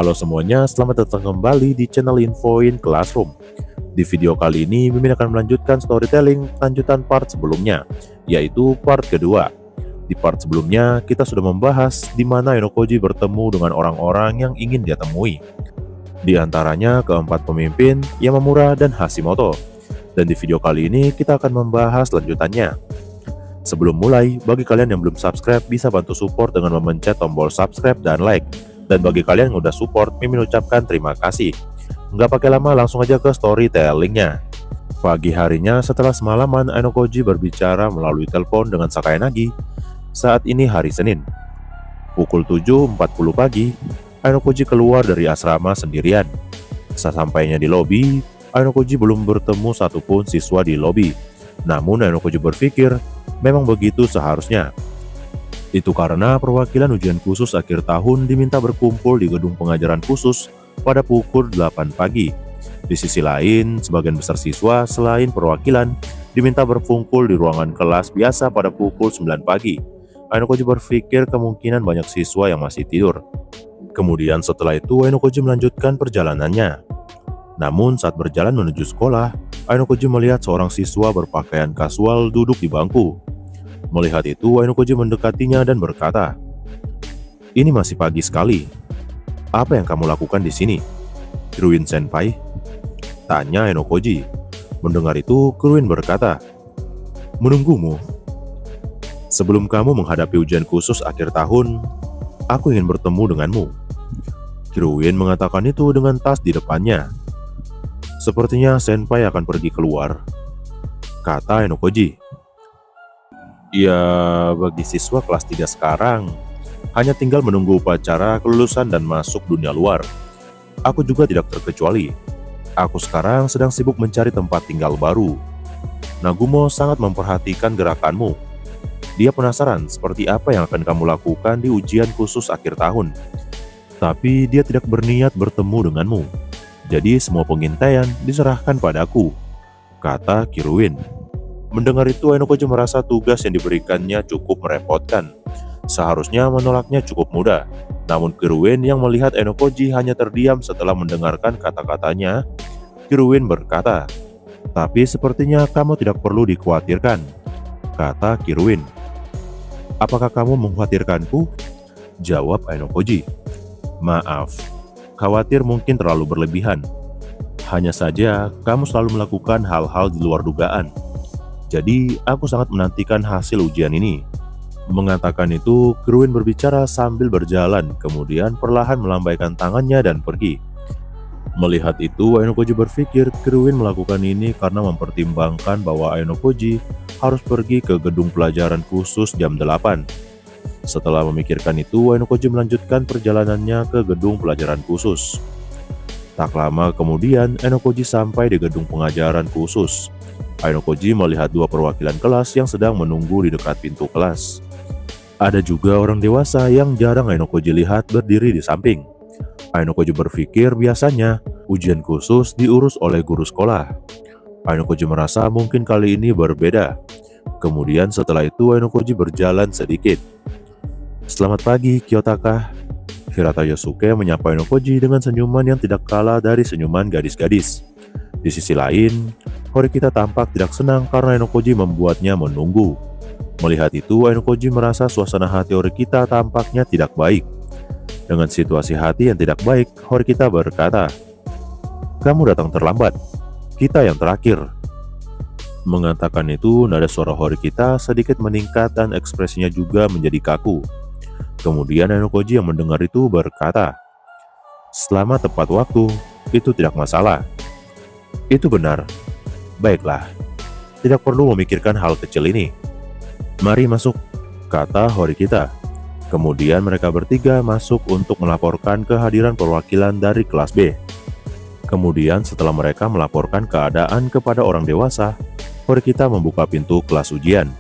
Halo semuanya, selamat datang kembali di channel Infoin Classroom. Di video kali ini, Mimin akan melanjutkan storytelling lanjutan part sebelumnya, yaitu part kedua. Di part sebelumnya, kita sudah membahas di mana Enokoji bertemu dengan orang-orang yang ingin dia temui. Di antaranya keempat pemimpin, Yamamura dan Hashimoto. Dan di video kali ini, kita akan membahas lanjutannya. Sebelum mulai, bagi kalian yang belum subscribe, bisa bantu support dengan memencet tombol subscribe dan like. Dan bagi kalian yang udah support, Mimin ucapkan terima kasih. Nggak pakai lama, langsung aja ke storytellingnya. Pagi harinya setelah semalaman Enokoji berbicara melalui telepon dengan Sakayanagi. Saat ini hari Senin. Pukul 7.40 pagi, Enokoji keluar dari asrama sendirian. Sesampainya di lobi, Enokoji belum bertemu satupun siswa di lobi. Namun Enokoji berpikir, memang begitu seharusnya. Itu karena perwakilan ujian khusus akhir tahun diminta berkumpul di gedung pengajaran khusus pada pukul 8 pagi. Di sisi lain, sebagian besar siswa selain perwakilan diminta berkumpul di ruangan kelas biasa pada pukul 9 pagi. Enokoji berpikir kemungkinan banyak siswa yang masih tidur. Kemudian setelah itu Enokoji melanjutkan perjalanannya. Namun saat berjalan menuju sekolah, Enokoji melihat seorang siswa berpakaian kasual duduk di bangku. Melihat itu, Enokoji mendekatinya dan berkata, "Ini masih pagi sekali. Apa yang kamu lakukan di sini, Kiruin Senpai?" tanya Enokoji. Mendengar itu, Kiruin berkata, "Menunggumu. Sebelum kamu menghadapi ujian khusus akhir tahun, aku ingin bertemu denganmu." Kiruin mengatakan itu dengan tas di depannya. "Sepertinya Senpai akan pergi keluar," kata Enokoji. "Ya, bagi siswa kelas 3 sekarang, hanya tinggal menunggu upacara kelulusan dan masuk dunia luar. Aku juga tidak terkecuali. Aku sekarang sedang sibuk mencari tempat tinggal baru. Nagumo sangat memperhatikan gerakanmu. Dia penasaran seperti apa yang akan kamu lakukan di ujian khusus akhir tahun. Tapi dia tidak berniat bertemu denganmu. Jadi semua pengintaian diserahkan padaku," kata Kiruin. Mendengar itu, Enokoji merasa tugas yang diberikannya cukup merepotkan. Seharusnya menolaknya cukup mudah. Namun Kiruin yang melihat Enokoji hanya terdiam setelah mendengarkan kata-katanya. Kiruin berkata, "Tapi sepertinya kamu tidak perlu dikhawatirkan," kata Kiruin. "Apakah kamu mengkhawatirkanku?" jawab Enokoji. "Maaf, khawatir mungkin terlalu berlebihan. Hanya saja kamu selalu melakukan hal-hal di luar dugaan. Jadi, aku sangat menantikan hasil ujian ini." Mengatakan itu, Kiruin berbicara sambil berjalan, kemudian perlahan melambaikan tangannya dan pergi. Melihat itu, Enokoji berpikir Kiruin melakukan ini karena mempertimbangkan bahwa Enokoji harus pergi ke gedung pelajaran khusus jam 8. Setelah memikirkan itu, Enokoji melanjutkan perjalanannya ke gedung pelajaran khusus. Tak lama kemudian, Enokoji sampai di gedung pengajaran khusus. Enokoji melihat dua perwakilan kelas yang sedang menunggu di dekat pintu kelas. Ada juga orang dewasa yang jarang Enokoji lihat berdiri di samping. Enokoji berpikir biasanya ujian khusus diurus oleh guru sekolah. Enokoji merasa mungkin kali ini berbeda. Kemudian setelah itu Enokoji berjalan sedikit. "Selamat pagi, Kiyotaka." Hirata Yosuke menyapa Enokoji dengan senyuman yang tidak kalah dari senyuman gadis-gadis. Di sisi lain, Horikita tampak tidak senang karena Enokoji membuatnya menunggu. Melihat itu, Enokoji merasa suasana hati Horikita tampaknya tidak baik. Dengan situasi hati yang tidak baik, Horikita berkata, "Kamu datang terlambat. Kita yang terakhir." Mengatakan itu, nada suara Horikita sedikit meningkat dan ekspresinya juga menjadi kaku. Kemudian Enokoji yang mendengar itu berkata, "Selama tepat waktu, itu tidak masalah." "Itu benar. Baiklah, tidak perlu memikirkan hal kecil ini. Mari masuk," kata Horikita. Kemudian mereka bertiga masuk untuk melaporkan kehadiran perwakilan dari kelas B. Kemudian setelah mereka melaporkan keadaan kepada orang dewasa, Horikita membuka pintu kelas ujian.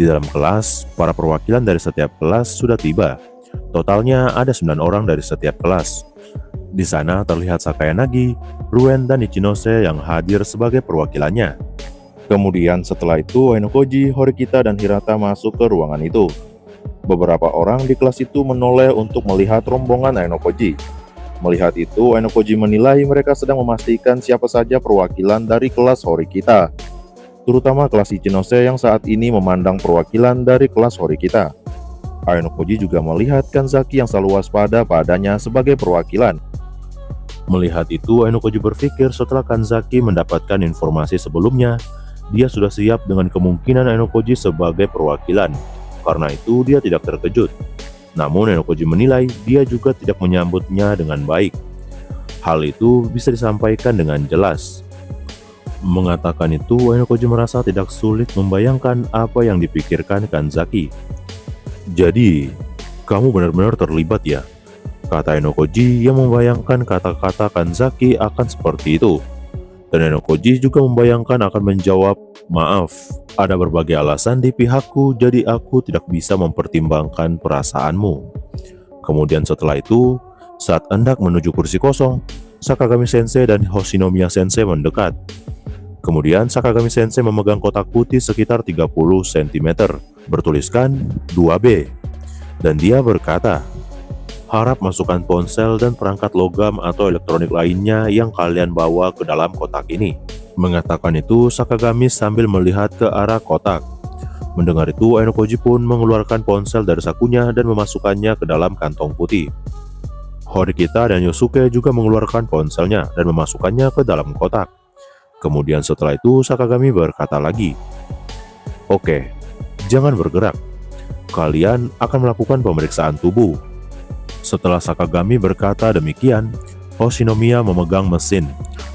Di dalam kelas, para perwakilan dari setiap kelas sudah tiba. Totalnya ada 9 orang dari setiap kelas. Di sana terlihat Sakayanagi, Ruen, dan Ichinose yang hadir sebagai perwakilannya. Kemudian setelah itu Enokoji, Horikita, dan Hirata masuk ke ruangan itu. Beberapa orang di kelas itu menoleh untuk melihat rombongan Enokoji. Melihat itu, Ainokoji menilai mereka sedang memastikan siapa saja perwakilan dari kelas Horikita, terutama kelas Ichinose yang saat ini memandang perwakilan dari kelas Horikita. Ainokoji juga melihat Kanzaki yang selalu waspada padanya sebagai perwakilan. Melihat itu, Ainokoji berpikir setelah Kanzaki mendapatkan informasi sebelumnya, dia sudah siap dengan kemungkinan Ainokoji sebagai perwakilan. Karena itu, dia tidak terkejut. Namun Ainokoji menilai dia juga tidak menyambutnya dengan baik. Hal itu bisa disampaikan dengan jelas. Mengatakan itu, Ainokoji merasa tidak sulit membayangkan apa yang dipikirkan Kanzaki. "Jadi, kamu benar-benar terlibat ya?" kata Ainokoji yang membayangkan kata-kata Kanzaki akan seperti itu. Dan Ainokoji juga membayangkan akan menjawab, "Maaf, ada berbagai alasan di pihakku, jadi aku tidak bisa mempertimbangkan perasaanmu." Kemudian setelah itu, saat hendak menuju kursi kosong, Sakagami Sensei dan Hoshinomiya Sensei mendekat. Kemudian Sakagami Sensei memegang kotak putih sekitar 30 cm, bertuliskan 2B. Dan dia berkata, "Harap masukkan ponsel dan perangkat logam atau elektronik lainnya yang kalian bawa ke dalam kotak ini." Mengatakan itu, Sakagami sambil melihat ke arah kotak. Mendengar itu, Ainokoji pun mengeluarkan ponsel dari sakunya dan memasukkannya ke dalam kantong putih. Horikita dan Yosuke juga mengeluarkan ponselnya dan memasukkannya ke dalam kotak. Kemudian setelah itu, Sakagami berkata lagi, "Oke, jangan bergerak. Kalian akan melakukan pemeriksaan tubuh." Setelah Sakagami berkata demikian, Hoshinomiya memegang mesin.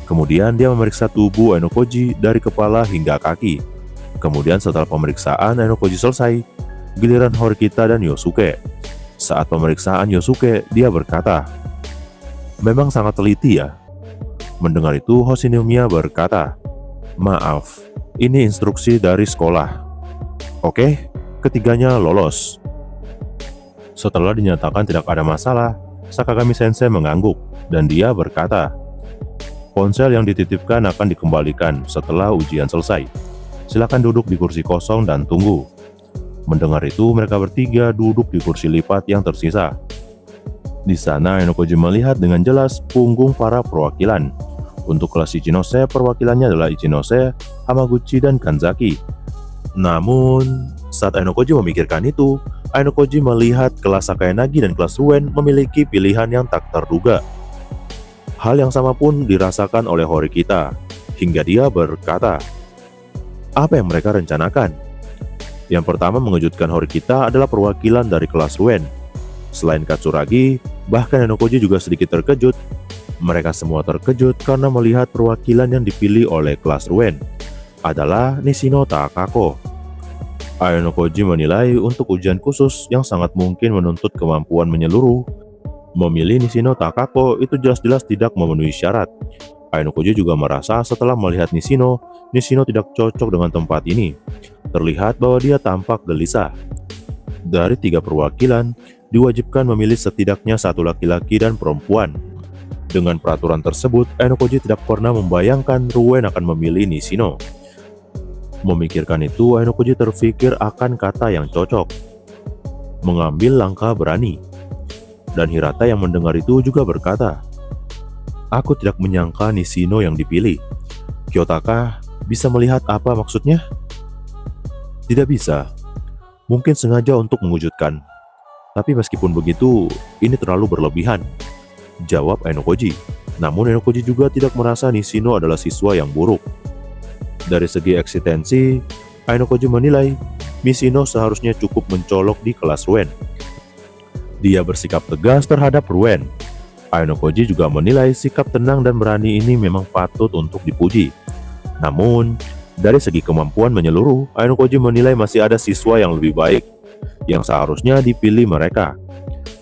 Kemudian dia memeriksa tubuh Ainokoji dari kepala hingga kaki. Kemudian setelah pemeriksaan Ainokoji selesai, giliran Horikita dan Yosuke. Saat pemeriksaan Yosuke, dia berkata, "Memang sangat teliti ya." Mendengar itu, Hoshinomiya berkata, "Maaf, ini instruksi dari sekolah." Oke, ketiganya lolos. Setelah dinyatakan tidak ada masalah, Sakagami Sensei mengangguk dan dia berkata, "Ponsel yang dititipkan akan dikembalikan setelah ujian selesai. Silakan duduk di kursi kosong dan tunggu." Mendengar itu, mereka bertiga duduk di kursi lipat yang tersisa. Di sana, Ainokoji melihat dengan jelas punggung para perwakilan. Untuk kelas Ichinose, perwakilannya adalah Ichinose, Hamaguchi, dan Kanzaki. Namun, saat Ainokoji memikirkan itu, Ainokoji melihat kelas Sakayanagi dan kelas Ruen memiliki pilihan yang tak terduga. Hal yang sama pun dirasakan oleh Horikita, hingga dia berkata, "Apa yang mereka rencanakan?" Yang pertama mengejutkan Horikita adalah perwakilan dari kelas Ruen. Selain Katsuragi, bahkan Ainokoji juga sedikit terkejut. Mereka semua terkejut karena melihat perwakilan yang dipilih oleh kelas Ruen adalah Nishino Takako. Ainokoji menilai untuk ujian khusus yang sangat mungkin menuntut kemampuan menyeluruh, memilih Nishino Takako itu jelas-jelas tidak memenuhi syarat. Ainokoji juga merasa setelah melihat Nishino tidak cocok dengan tempat ini. Terlihat bahwa dia tampak gelisah. Dari 3 perwakilan, diwajibkan memilih setidaknya 1 laki-laki dan perempuan. Dengan peraturan tersebut, Ainokoji tidak pernah membayangkan Ruen akan memilih Nishino. Memikirkan itu, Ainokoji terfikir akan kata yang cocok, mengambil langkah berani. Dan Hirata yang mendengar itu juga berkata, "Aku tidak menyangka Nishino yang dipilih. Kyotaka bisa melihat apa maksudnya?" "Tidak bisa. Mungkin sengaja untuk mengejutkan. Tapi meskipun begitu, ini terlalu berlebihan," jawab Ainokoji. Namun Ainokoji juga tidak merasa Nishino adalah siswa yang buruk. Dari segi eksistensi, Ainokoji menilai Nishino seharusnya cukup mencolok di kelas Ruen. Dia bersikap tegas terhadap Ruen. Ainokoji juga menilai sikap tenang dan berani ini memang patut untuk dipuji. Namun, dari segi kemampuan menyeluruh, Ainokoji menilai masih ada siswa yang lebih baik, yang seharusnya dipilih mereka.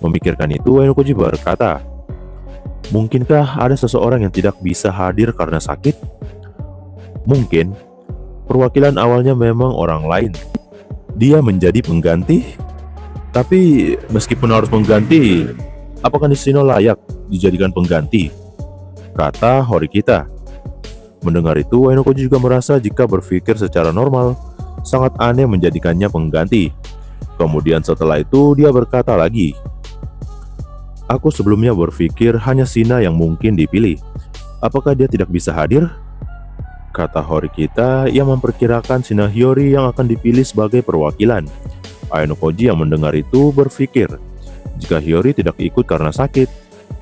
Memikirkan itu, Ainokoji berkata, "Mungkinkah ada seseorang yang tidak bisa hadir karena sakit? Mungkin perwakilan awalnya memang orang lain. Dia menjadi pengganti. Tapi meskipun harus mengganti, apakah Nishino layak dijadikan pengganti?" kata Horikita. Mendengar itu, Ainokoji juga merasa jika berpikir secara normal, sangat aneh menjadikannya pengganti. Kemudian setelah itu dia berkata lagi, Aku sebelumnya berpikir hanya Shina yang mungkin dipilih. Apakah dia tidak bisa hadir? Kata Horikita yang memperkirakan Shina Hiyori yang akan dipilih sebagai perwakilan. Ainokoji yang mendengar itu berpikir, jika Hiyori tidak ikut karena sakit,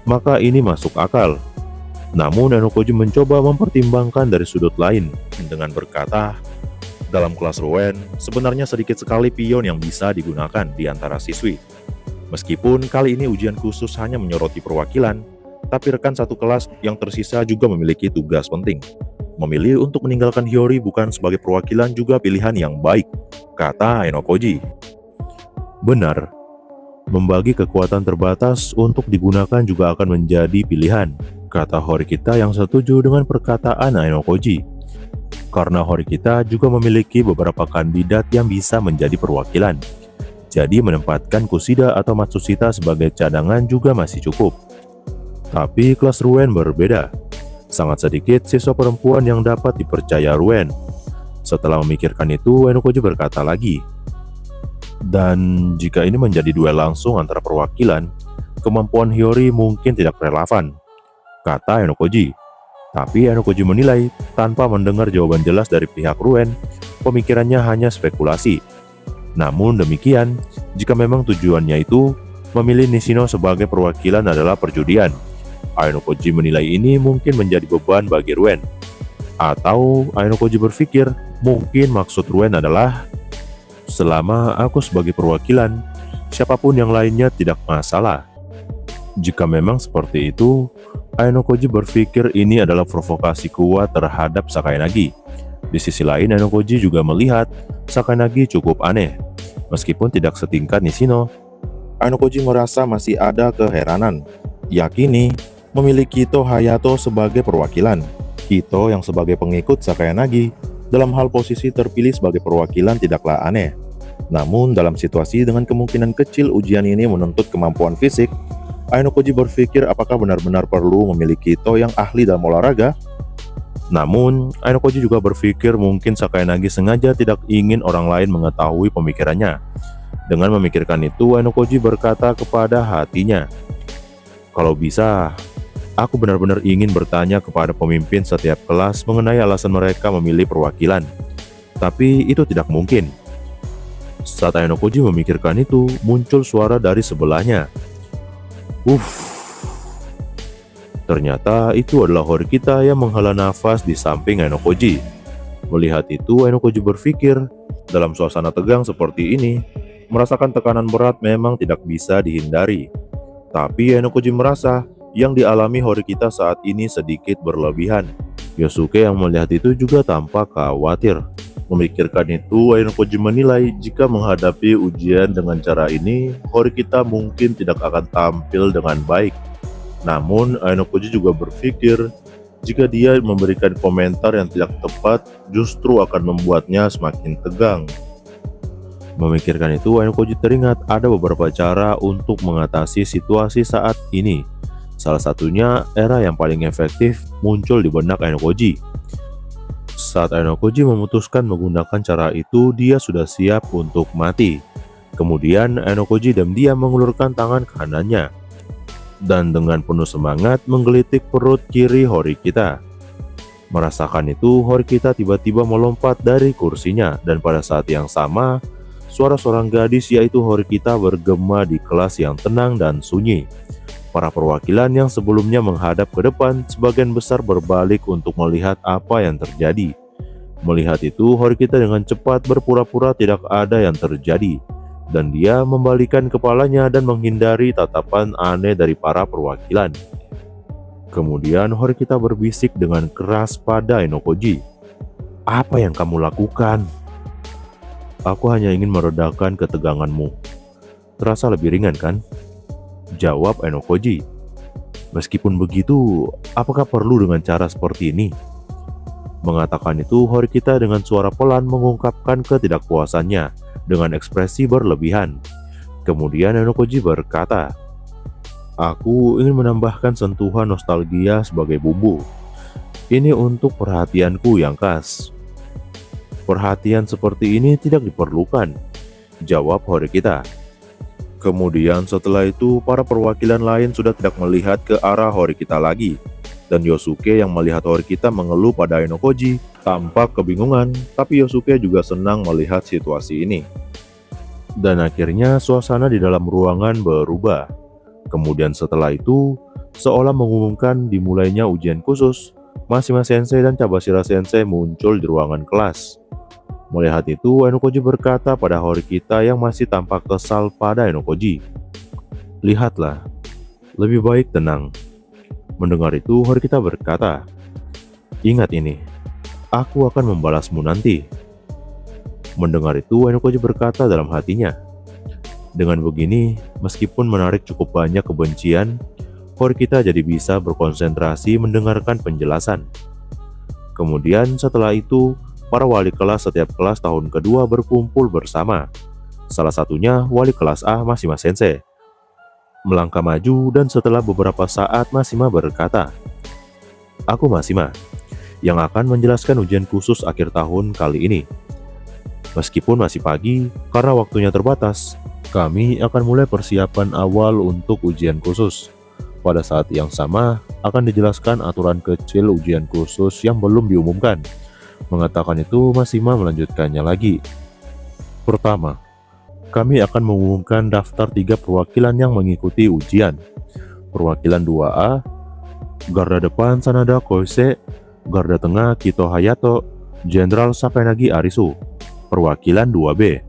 maka ini masuk akal. Namun Ainokoji mencoba mempertimbangkan dari sudut lain dengan berkata, dalam kelas Rouen, sebenarnya sedikit sekali pion yang bisa digunakan di antara siswi. Meskipun kali ini ujian khusus hanya menyoroti perwakilan, tapi rekan satu kelas yang tersisa juga memiliki tugas penting. Memilih untuk meninggalkan Hiyori bukan sebagai perwakilan juga pilihan yang baik, kata Ainokoji. Benar, membagi kekuatan terbatas untuk digunakan juga akan menjadi pilihan, kata Horikita yang setuju dengan perkataan Ainokoji. Karena Horikita juga memiliki beberapa kandidat yang bisa menjadi perwakilan. Jadi menempatkan Kushida atau Matsushita sebagai cadangan juga masih cukup. Tapi kelas Rouen berbeda. Sangat sedikit siswa perempuan yang dapat dipercaya Rouen. Setelah memikirkan itu, Ainokoji berkata lagi, dan jika ini menjadi duel langsung antara perwakilan, kemampuan Hiyori mungkin tidak relevan, kata Ainokoji. Tapi Ainokoji menilai, tanpa mendengar jawaban jelas dari pihak Rouen, pemikirannya hanya spekulasi. Namun demikian, jika memang tujuannya itu, memilih Nishino sebagai perwakilan adalah perjudian, Ainokoji menilai ini mungkin menjadi beban bagi Rouen. Atau Ainokoji berpikir, mungkin maksud Rouen adalah, selama aku sebagai perwakilan, siapapun yang lainnya tidak masalah. Jika memang seperti itu, Ainokoji berpikir ini adalah provokasi kuat terhadap Sakayanagi. Di sisi lain, Ainokoji juga melihat Sakayanagi cukup aneh. Meskipun tidak setingkat Nishino, Ainokoji merasa masih ada keheranan. Yakini, memilih Kito Hayato sebagai perwakilan. Kito yang sebagai pengikut Sakayanagi, dalam hal posisi terpilih sebagai perwakilan tidaklah aneh. Namun dalam situasi dengan kemungkinan kecil ujian ini menuntut kemampuan fisik, Ainokoji berpikir apakah benar-benar perlu memiliki Kito yang ahli dalam olahraga? Namun, Ainokoji juga berpikir mungkin Sakayanagi sengaja tidak ingin orang lain mengetahui pemikirannya. Dengan memikirkan itu, Ainokoji berkata kepada hatinya, kalau bisa, aku benar-benar ingin bertanya kepada pemimpin setiap kelas mengenai alasan mereka memilih perwakilan. Tapi itu tidak mungkin. Saat Ainokoji memikirkan itu, muncul suara dari sebelahnya. Ternyata itu adalah Horikita yang menghela nafas di samping Ainokoji. Melihat itu, Ainokoji berpikir, dalam suasana tegang seperti ini, merasakan tekanan berat memang tidak bisa dihindari. Tapi Ainokoji merasa yang dialami Horikita saat ini sedikit berlebihan. Yosuke yang melihat itu juga tampak khawatir. Memikirkan itu, Ainokoji menilai jika menghadapi ujian dengan cara ini, Horikita mungkin tidak akan tampil dengan baik. Namun, Ainokoji juga berpikir jika dia memberikan komentar yang tidak tepat, justru akan membuatnya semakin tegang. Memikirkan itu, Ainokoji teringat ada beberapa cara untuk mengatasi situasi saat ini. Salah satunya, era yang paling efektif muncul di benak Ainokoji. Saat Ainokoji memutuskan menggunakan cara itu, dia sudah siap untuk mati. Kemudian, Ainokoji diam-diam mengulurkan tangan kanannya dan dengan penuh semangat menggelitik perut kiri Horikita. Merasakan itu, Horikita tiba-tiba melompat dari kursinya dan pada saat yang sama, suara seorang gadis yaitu Horikita bergema di kelas yang tenang dan sunyi. Para perwakilan yang sebelumnya menghadap ke depan sebagian besar berbalik untuk melihat apa yang terjadi. Melihat itu, Horikita dengan cepat berpura-pura tidak ada yang terjadi. Dan dia membalikan kepalanya dan menghindari tatapan aneh dari para perwakilan. Kemudian Horikita berbisik dengan keras pada Ainokoji. Apa yang kamu lakukan? Aku hanya ingin meredakan keteganganmu. Terasa lebih ringan kan? Jawab Ainokoji. Meskipun begitu, apakah perlu dengan cara seperti ini? Mengatakan itu, Horikita dengan suara pelan mengungkapkan ketidakpuasannya dengan ekspresi berlebihan. Kemudian Ainokoji berkata, aku ingin menambahkan sentuhan nostalgia sebagai bumbu. Ini untuk perhatianku yang khas. Perhatian seperti ini tidak diperlukan, jawab Horikita. Kemudian setelah itu para perwakilan lain sudah tidak melihat ke arah Horikita lagi. Dan Yosuke yang melihat Horikita mengeluh pada Ainokoji tampak kebingungan, tapi Yosuke juga senang melihat situasi ini. Dan akhirnya suasana di dalam ruangan berubah. Kemudian setelah itu, seolah mengumumkan dimulainya ujian khusus, Mashima Sensei dan Cabashira Sensei muncul di ruangan kelas. Melihat itu, Ainokoji berkata pada Horikita yang masih tampak kesal pada Ainokoji, "Lihatlah, lebih baik tenang." Mendengar itu, Horikita berkata, "Ingat ini, aku akan membalasmu nanti." Mendengar itu, Ainokoji berkata dalam hatinya, "Dengan begini, meskipun menarik cukup banyak kebencian, Horikita jadi bisa berkonsentrasi mendengarkan penjelasan." Kemudian setelah itu, para wali kelas setiap kelas tahun kedua berkumpul bersama. Salah satunya wali kelas A, Mashima Sensei. Melangkah maju dan setelah beberapa saat Mashima berkata, "Aku Mashima, yang akan menjelaskan ujian khusus akhir tahun kali ini. Meskipun masih pagi, karena waktunya terbatas, kami akan mulai persiapan awal untuk ujian khusus. Pada saat yang sama, akan dijelaskan aturan kecil ujian khusus yang belum diumumkan." Mengatakan itu, Mashima melanjutkannya lagi. "Pertama, kami akan mengumumkan daftar 3 perwakilan yang mengikuti ujian. Perwakilan 2A, Garda Depan Sanada Koise, Garda Tengah Kito Hayato, Jenderal Sakanagi Arisu. Perwakilan 2B,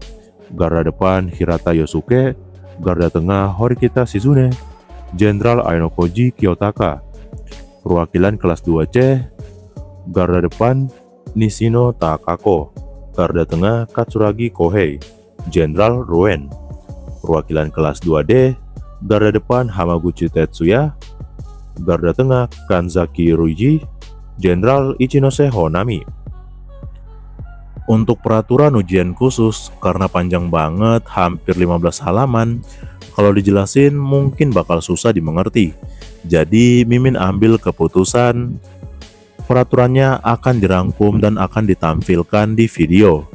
Garda Depan Hirata Yosuke, Garda Tengah Horikita Shizune, Jenderal Ainokoji Kiyotaka. Perwakilan kelas 2C, Garda Depan Nishino Takako, Garda Tengah Katsuragi Kohei, Jenderal Ruen. Perwakilan kelas 2D, Garda Depan Hamaguchi Tetsuya, Garda Tengah Kanzaki Ruiji, Jenderal Ichinose Honami." Untuk peraturan ujian khusus, karena panjang banget, hampir 15 halaman, kalau dijelasin mungkin bakal susah dimengerti. Jadi Mimin ambil keputusan peraturannya akan dirangkum dan akan ditampilkan di video.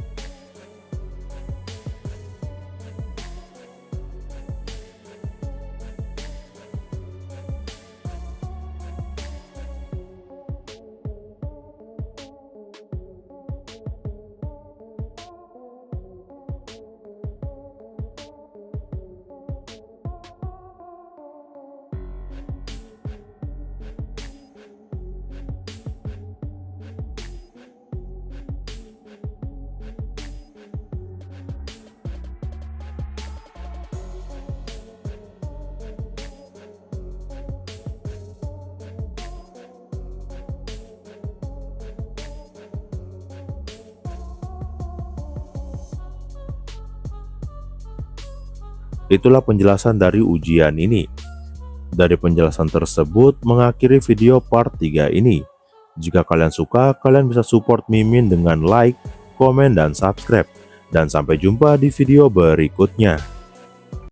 Itulah penjelasan dari ujian ini. Dari penjelasan tersebut mengakhiri video part 3 ini. Jika kalian suka, kalian bisa support Mimin dengan like, komen, dan subscribe. Dan sampai jumpa di video berikutnya.